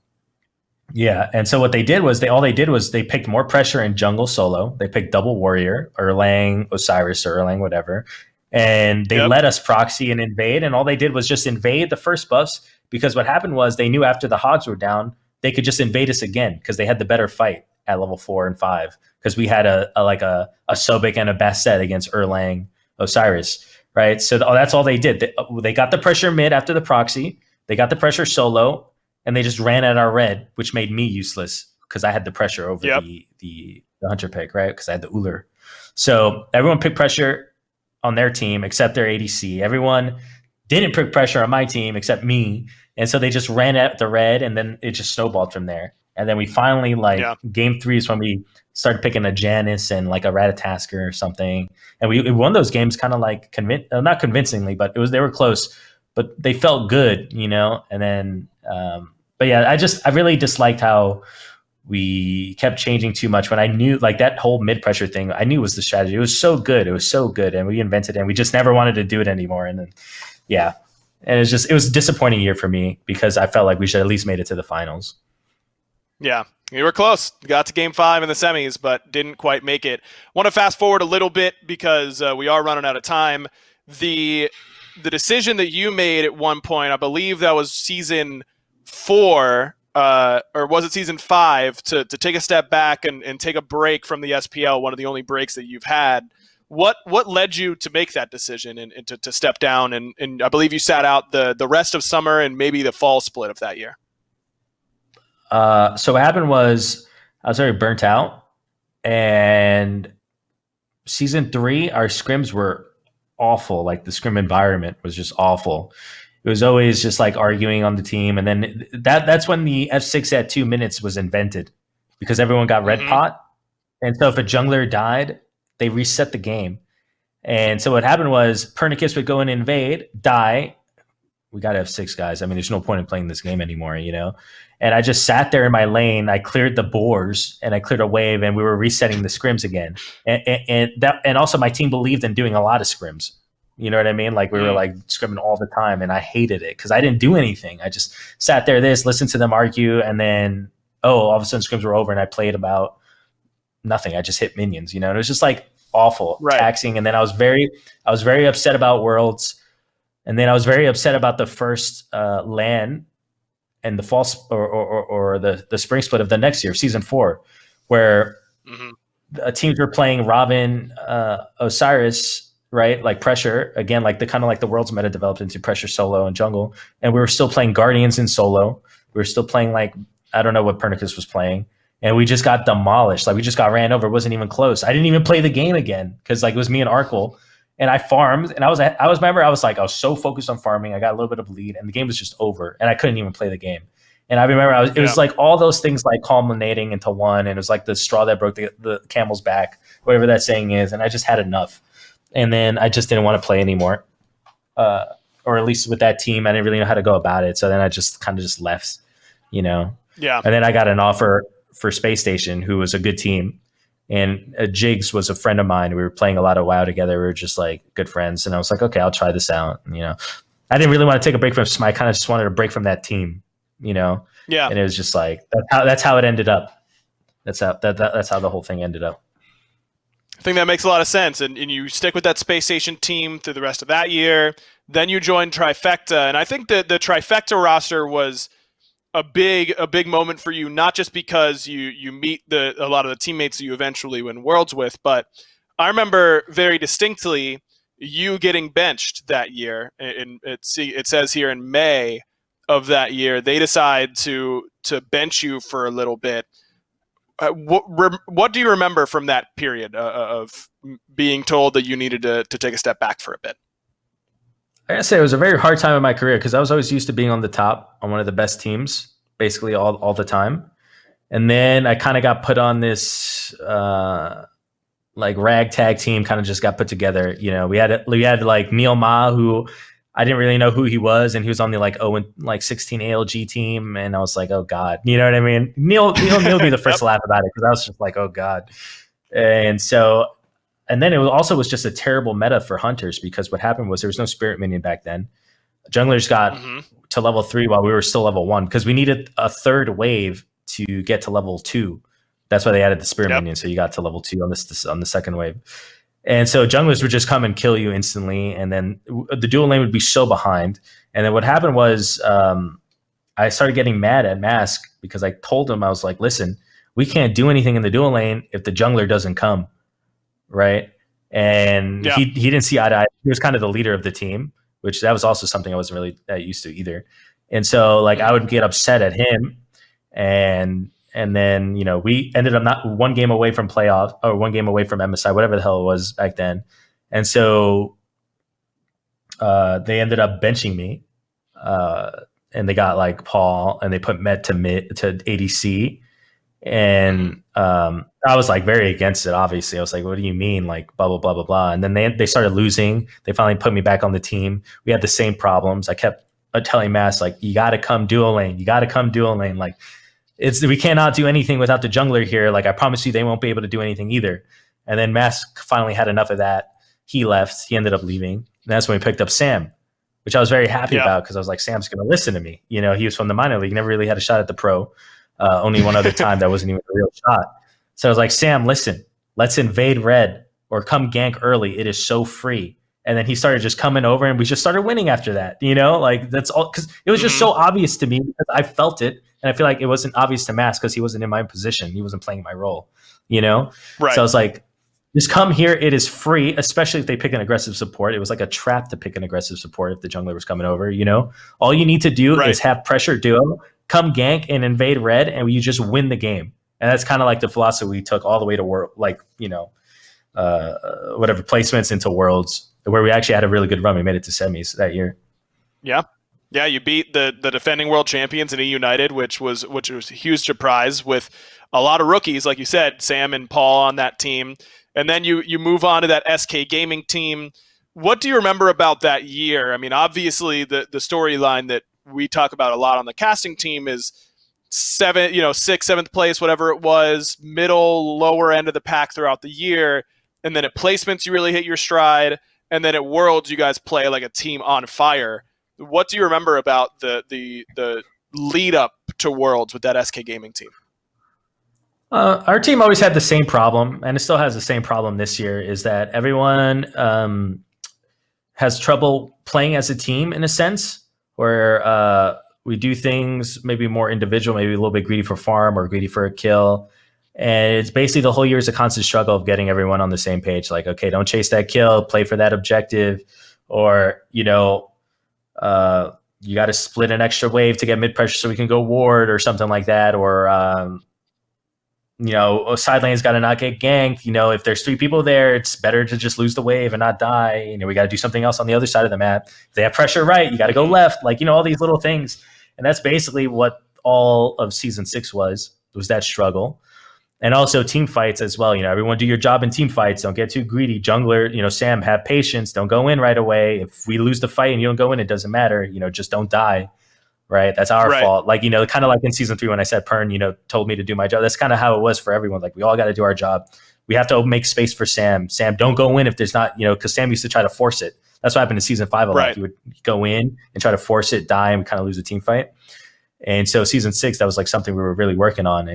S2: so what they did was they picked more pressure in jungle solo. They picked double warrior, Erlang, Osiris, or Erlang, whatever. And they let us proxy and invade. And all they did was just invade the first buffs, because what happened was they knew after the hogs were down, they could just invade us again because they had the better fight at level 4 and 5, because we had a Sobek and a Bastet against Erlang, Osiris, right? So that's all they did. They got the pressure mid after the proxy. They got the pressure solo, and they just ran at our red, which made me useless because I had the pressure over the hunter pick, right? Because I had the Uller. So everyone picked pressure on their team except their ADC. Everyone didn't pick pressure on my team except me. And so they just ran at the red, and then it just snowballed from there. And then we finally, game 3 is when we started picking a Janus and like a Ratatasker or something. And we won those games kind of like, not convincingly, but they were close. But they felt good, And then, but yeah, I really disliked how we kept changing too much when I knew like that whole mid pressure thing, I knew was the strategy. It was so good. And we invented it, and we just never wanted to do it anymore. And then, yeah. And it was a disappointing year for me because I felt like we should at least made it to the finals.
S1: Yeah, we were close. Got to game 5 in the semis, but didn't quite make it. Want to fast forward a little bit because we are running out of time. The decision that you made at one point, I believe that was season 4, or was it season 5, to take a step back and take a break from the SPL, one of the only breaks that you've had. What led you to make that decision and to step down? And I believe you sat out the rest of summer and maybe the fall split of that year.
S2: So what happened was I was very burnt out, and season 3, our scrims were awful. Like the scrim environment was just awful. It was always just like arguing on the team. And then that's when the F6 at 2 minutes was invented, because everyone got red pot. And so if a jungler died, they reset the game. And so what happened was Pernicus would go and invade, die. We got F6, guys. I mean, there's no point in playing this game anymore, And I just sat there in my lane. I cleared the boars and I cleared a wave, and we were resetting the scrims again. And also my team believed in doing a lot of scrims. You know what I mean? Like we were like scrimming all the time, and I hated it because I didn't do anything. I just sat there, listened to them argue, and then all of a sudden scrims were over, and I played about nothing. I just hit minions, And it was just like awful, taxing. And then I was very upset about Worlds, and then I was very upset about the first LAN and the fall or the spring split of the next year, season 4, where teams were playing Robin, Osiris, right? Like pressure again, like the kind of like the Worlds meta developed into pressure solo and jungle, and we were still playing Guardians in solo. We were still playing like I don't know what Pernicus was playing, and we just got demolished. Like we just got ran over. It wasn't even close. I didn't even play the game again because like it was me and Arkle, and I farmed, and I was so focused on farming. I got a little bit of lead, and the game was just over, and I couldn't even play the game. And I remember it was like all those things like culminating into one, and it was like the straw that broke the camel's back, whatever that saying is. And I just had enough. And then I just didn't want to play anymore. Or at least with that team, I didn't really know how to go about it. So then I just kind of just left, Yeah. And then I got an offer for Space Station, who was a good team. And Jigs was a friend of mine. We were playing a lot of WoW together. We were just like good friends. And I was like, okay, I'll try this out. I didn't really want to take a break from Smite. I kind of just wanted a break from that team. Yeah. And it was just like that's how it ended up. That's how the whole thing ended up.
S1: I think that makes a lot of sense. And you stick with that Space Station team through the rest of that year. Then you joined Trifecta, and I think that the Trifecta roster was a big moment for you, not just because you meet a lot of the teammates that you eventually win Worlds with, but I remember very distinctly you getting benched that year. And it says here in May of that year, they decide to bench you for a little bit. What do you remember from that period of being told that you needed to take a step back for a bit?
S2: I gotta say, it was a very hard time in my career because I was always used to being on the top on one of the best teams, basically all the time. And then I kind of got put on this like ragtag team, kind of just got put together. We had like Neil Ma, who I didn't really know who he was, and he was on the like 16 ALG team, and I was like, oh god, you know what I mean? Neil be the first to laugh about it because I was just like, oh god. And so, and then it was just a terrible meta for hunters because what happened was there was no spirit minion back then. Junglers got to level 3 while we were still level 1 because we needed a third wave to get to level 2. That's why they added the spirit minion, so you got to level 2 on the second wave. And so junglers would just come and kill you instantly, and then the dual lane would be so behind. And then what happened was I started getting mad at Mask because I told him, I was like, listen, we can't do anything in the dual lane if the jungler doesn't come, right? And he didn't see eye to eye. He was kind of the leader of the team, which that was also something I wasn't really that used to either. And so like I would get upset at him, and then, you know, we ended up not one game away from playoff or one game away from MSI, whatever the hell it was back then. And so they ended up benching me, and they got like Paul, and they put Met to ADC. And I was like very against it, obviously. I was like, what do you mean? Like blah, blah, blah, blah, blah. And then they started losing. They finally put me back on the team. We had the same problems. I kept telling Mass, like, you got to come dual lane. You got to come dual lane. Like, we cannot do anything without the jungler here. Like, I promise you they won't be able to do anything either. And then Mask finally had enough of that. He left. He ended up leaving. And that's when we picked up Sam, which I was very happy about because I was like, Sam's going to listen to me. You know, he was from the minor league. Never really had a shot at the pro. Only one other time that wasn't even a real shot. So I was like, Sam, listen, let's invade red or come gank early. It is so free. And then he started just coming over, and we just started winning after that. You know, like that's all, because it was just so obvious to me because I felt it. And I feel like it wasn't obvious to Mass because he wasn't in my position. He wasn't playing my role, you know? Right. So I was like, just come here. It is free, especially if they pick an aggressive support. It was like a trap to pick an aggressive support if the jungler was coming over, you know? All you need to do is have pressure duo, come gank and invade red, and you just win the game. And that's kind of like the philosophy we took all the way to world, like, you know, whatever placements into worlds, where we actually had a really good run. We made it to semis that year. Yeah.
S1: Yeah, you beat the defending world champions in E United, which was a huge surprise with a lot of rookies, like you said, Sam and Paul on that team. And then you move on to that SK Gaming team. What do you remember about that year? I mean, obviously the storyline that we talk about a lot on the casting team is 6th, 7th place, whatever it was, middle, lower end of the pack throughout the year. And then at placements, you really hit your stride. And then at Worlds, you guys play like a team on fire. What do you remember about the lead up to Worlds with that SK Gaming team?
S2: Our team always had the same problem, and it still has the same problem this year, is that everyone has trouble playing as a team in a sense, where we do things maybe more individual, maybe a little bit greedy for farm or greedy for a kill. And it's basically the whole year is a constant struggle of getting everyone on the same page. Like, okay, don't chase that kill, play for that objective, or, you know, you got to split an extra wave to get mid pressure so we can go ward or something like that. Or, you know, side lane's got to not get ganked. You know, if there's 3 people there, it's better to just lose the wave and not die. You know, we got to do something else on the other side of the map. If they have pressure right, you got to go left. Like, you know, all these little things. And that's basically what all of season 6 was that struggle. And also team fights as well. You know, everyone do your job in team fights. Don't get too greedy. Jungler, you know, Sam, have patience. Don't go in right away. If we lose the fight and you don't go in, it doesn't matter. You know, just don't die. Right? That's our fault. Like, you know, kind of like in season 3 when I said Pern, you know, told me to do my job. That's kind of how it was for everyone. Like, we all got to do our job. We have to make space for Sam. Sam, don't go in if there's not, you know, because Sam used to try to force it. That's what happened in season 5 a lot. He would go in and try to force it, die, and kind of lose the team fight. And so season 6, that was like something we were really working on.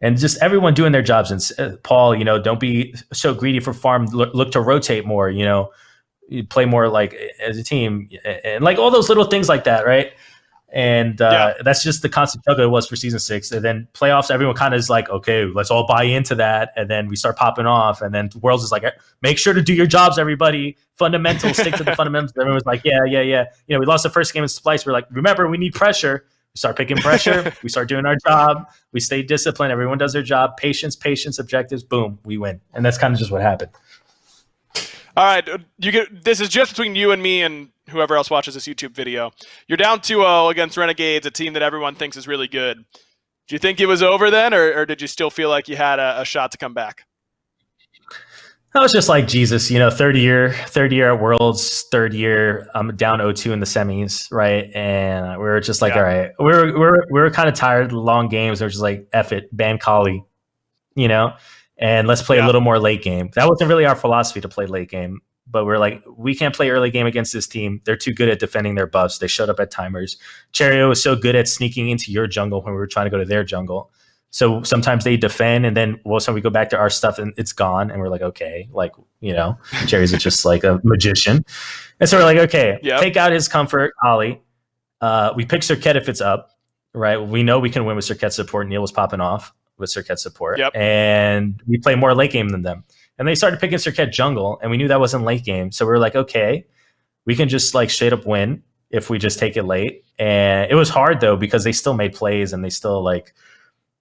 S2: And just everyone doing their jobs. And Paul, you know, don't be so greedy for farm. Look to rotate more, you know, you play more like as a team, and like all those little things like that, right? And that's just the constant struggle it was for season 6. And then playoffs, everyone kind of is like, okay, let's all buy into that. And then we start popping off. And then Worlds is like, make sure to do your jobs, everybody. Fundamentals, stick to the fundamentals. Everyone was like, yeah. You know, we lost the first game in Splice. We're like, remember, we need pressure. We start picking pressure. We start doing our job. We stay disciplined. Everyone does their job. Patience, objectives. Boom, we win. And that's kind of just what happened.
S1: All right, this is just between you and me and whoever else watches this YouTube video. You're down 2-0 against Renegades, a team that everyone thinks is really good. Do you think it was over then, or did you still feel like you had a shot to come back?
S2: I was just like, Jesus, third year at Worlds, third year, I'm down 0-2 in the semis, right? And we were just like,
S1: Yeah.
S2: all right, we were kind of tired of the long games. We were just like, F it, ban Kali, you know, and let's play a
S1: Yeah.
S2: little more late game. That wasn't really our philosophy to play late game, but we're like, we can't play early game against this team. They're too good at defending their buffs. They showed up at timers. Cherio was so good at sneaking into your jungle when we were trying to go to their jungle. So sometimes they defend, and then most time we go back to our stuff and it's gone, and we're like, okay, like, Cherry's just like a magician. And so we're like, okay, take out his comfort, Ollie. We pick Circuit if it's up, right? We know we can win with Circuit support. Neil was popping off with Circuit support. And we play more late game than them. And they started picking Circuit jungle, and we knew that wasn't late game. So we were like, okay, we can just like straight up win if we just take it late. And it was hard though, because they still made plays and they still like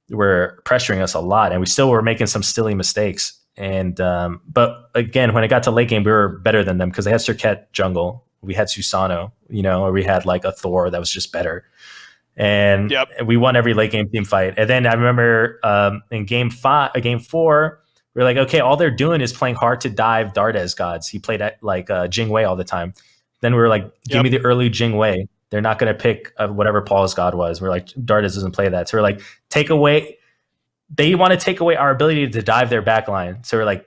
S2: were pressuring us a lot, and we still were making some silly mistakes. And but again, when it got to late game, we were better than them because they had Circuit jungle, we had Susano, or we had like a Thor that was just better. And we won every late game team fight. And then I remember in game 4, we were like, okay, all they're doing is playing hard to dive Dardes gods. He played at like Jing Wei all the time. Then we were like, give me the early Jing Wei. They're not going to pick whatever Paul's god was. We're like, Dardes doesn't play that. So we're like, they want to take away our ability to dive their back line. So we're like,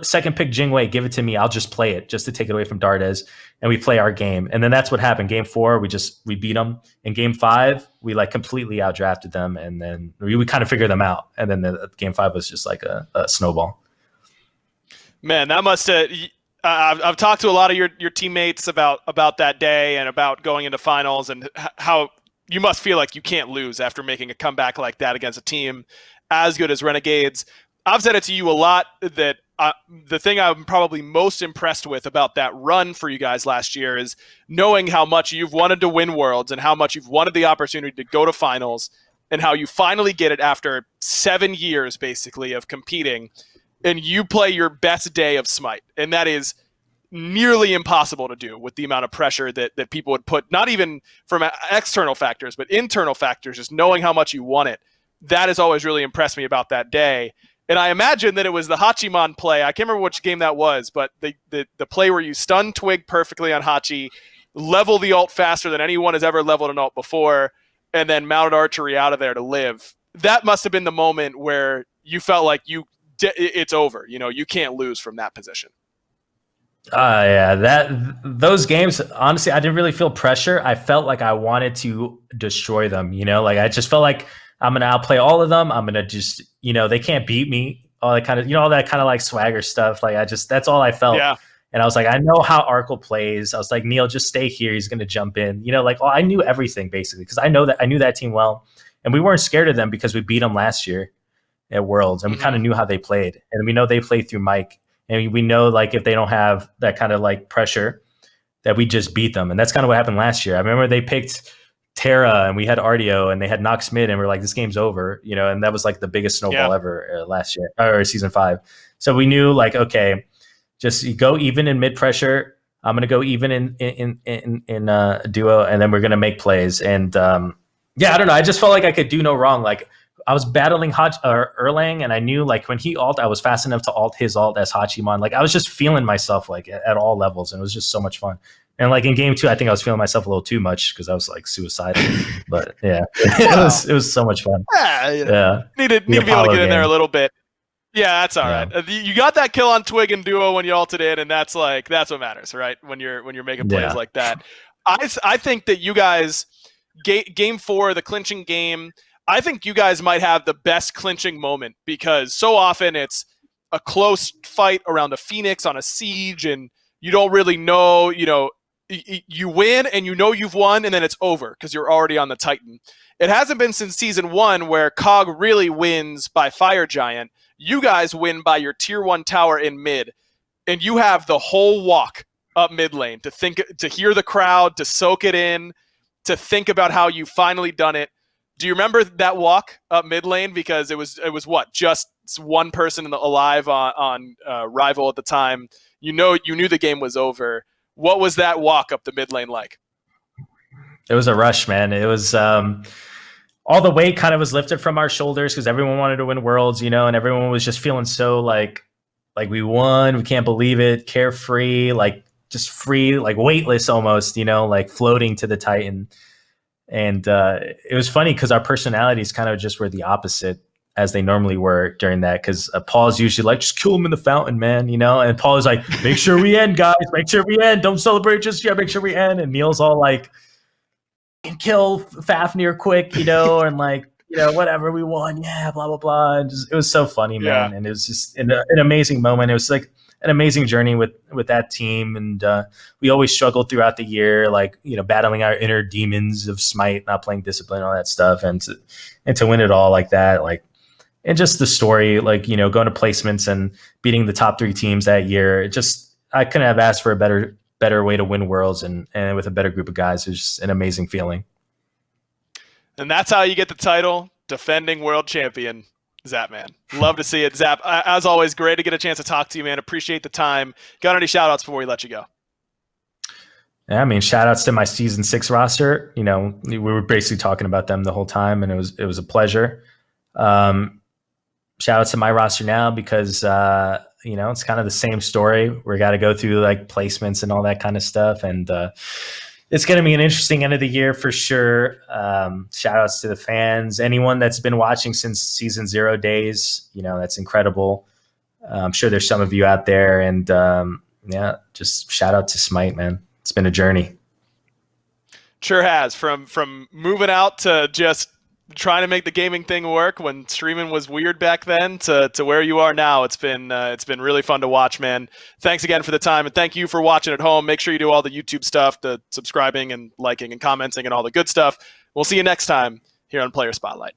S2: second pick Jing Wei, give it to me. I'll just play it just to take it away from Dardes. And we play our game. And then that's what happened. Game 4, we beat them. In game 5, we like completely outdrafted them. And then we kind of figured them out. And then game 5 was just like a snowball.
S1: Man, that must have... I've talked to a lot of your teammates about that day and about going into finals, and how you must feel like you can't lose after making a comeback like that against a team as good as Renegades. I've said it to you a lot that the thing I'm probably most impressed with about that run for you guys last year is knowing how much you've wanted to win Worlds and how much you've wanted the opportunity to go to finals, and how you finally get it after 7 years basically of competing. And you play your best day of Smite. And that is nearly impossible to do with the amount of pressure that people would put, not even from external factors, but internal factors, just knowing how much you want it. That has always really impressed me about that day. And I imagine that it was the Hachiman play. I can't remember which game that was, but the play where you stun Twig perfectly on Hachi, level the ult faster than anyone has ever leveled an ult before, and then mounted archery out of there to live. That must have been the moment where you felt like it's over. You can't lose from that position.
S2: Those games, honestly, I didn't really feel pressure. I felt like I wanted to destroy them. Like I just felt like I'm gonna outplay all of them. I'm gonna just, they can't beat me. All that kind of, all that kind of like swagger stuff. Like that's all I felt.
S1: Yeah.
S2: And I was like, I know how Arkle plays. I was like, Neil, just stay here. He's gonna jump in. I knew everything basically because I knew that team well, and we weren't scared of them because we beat them last year at Worlds, and we kind of knew how they played, and we know they play through Mike, and we know like if they don't have that kind of like pressure, that we just beat them, and that's kind of what happened last year. I remember they picked Terra, and we had Artio, and they had Nox mid, and we're like, this game's over, and that was like the biggest snowball ever last year or season 5. So we knew like, okay, just go even in mid pressure. I'm gonna go even in duo, and then we're gonna make plays. And I don't know. I just felt like I could do no wrong. Like I was battling Erlang, and I knew like when he ult, I was fast enough to ult his ult as Hachiman. Like I was just feeling myself like at all levels, and it was just so much fun. And like in game 2, I think I was feeling myself a little too much because I was like suicidal. But yeah, it was so much fun.
S1: Need to be able to get in there a little bit. Yeah, that's all right. You got that kill on Twig and Duo when you ulted in, and that's what matters, right? When you're making plays like that. I think that you guys game 4, the clinching game. I think you guys might have the best clinching moment because so often it's a close fight around a Phoenix on a siege, and you don't really know, you win and you've won, and then it's over because you're already on the Titan. It hasn't been since season 1 where COG really wins by Fire Giant. You guys win by your tier 1 tower in mid, and you have the whole walk up mid lane to hear the crowd, to soak it in, to think about how you finally done it. Do you remember that walk up mid lane? Because it was what, just one person alive on Rival at the time. You knew the game was over. What was that walk up the mid lane like?
S2: It was a rush, man. It was all the weight kind of was lifted from our shoulders because everyone wanted to win Worlds, and everyone was just feeling so like like we won, we can't believe it, carefree, like just free, like weightless almost, like floating to the Titan. And it was funny because our personalities kind of just were the opposite as they normally were during that. Because Paul's usually like, just kill him in the fountain, man, and Paul is like, make sure we end, guys, make sure we end, don't celebrate just yet, make sure we end. And Neil's all like, kill Fafnir quick, and like, whatever, we won, yeah, blah blah blah. And it was so funny, man. And it was just an amazing moment. It was like an amazing journey with that team, and we always struggled throughout the year, like battling our inner demons of Smite, not playing discipline, all that stuff, and to win it all like that, like, and just the story, like going to placements and beating the top 3 teams that year. It just, I couldn't have asked for a better way to win Worlds, and with a better group of guys. It was just an amazing feeling.
S1: And that's how you get the title, defending world champion, Zapman. Love to see it. Zap, as always, great to get a chance to talk to you, man. Appreciate the time. Got any shout outs before we let you go?
S2: Yeah, I mean, shout outs to my season 6 roster. We were basically talking about them the whole time, and it was a pleasure. Shout outs to my roster now because, it's kind of the same story. We got to go through like placements and all that kind of stuff. And it's going to be an interesting end of the year for sure. Shout outs to the fans, anyone that's been watching since season 0 days, that's incredible. I'm sure there's some of you out there, and just shout out to Smite, man. It's been a journey.
S1: Sure has. From moving out to just trying to make the gaming thing work when streaming was weird back then to where you are now. It's been really fun to watch, man. Thanks again for the time, and thank you for watching at home. Make sure you do all the YouTube stuff, the subscribing and liking and commenting and all the good stuff. We'll see you next time here on Player Spotlight.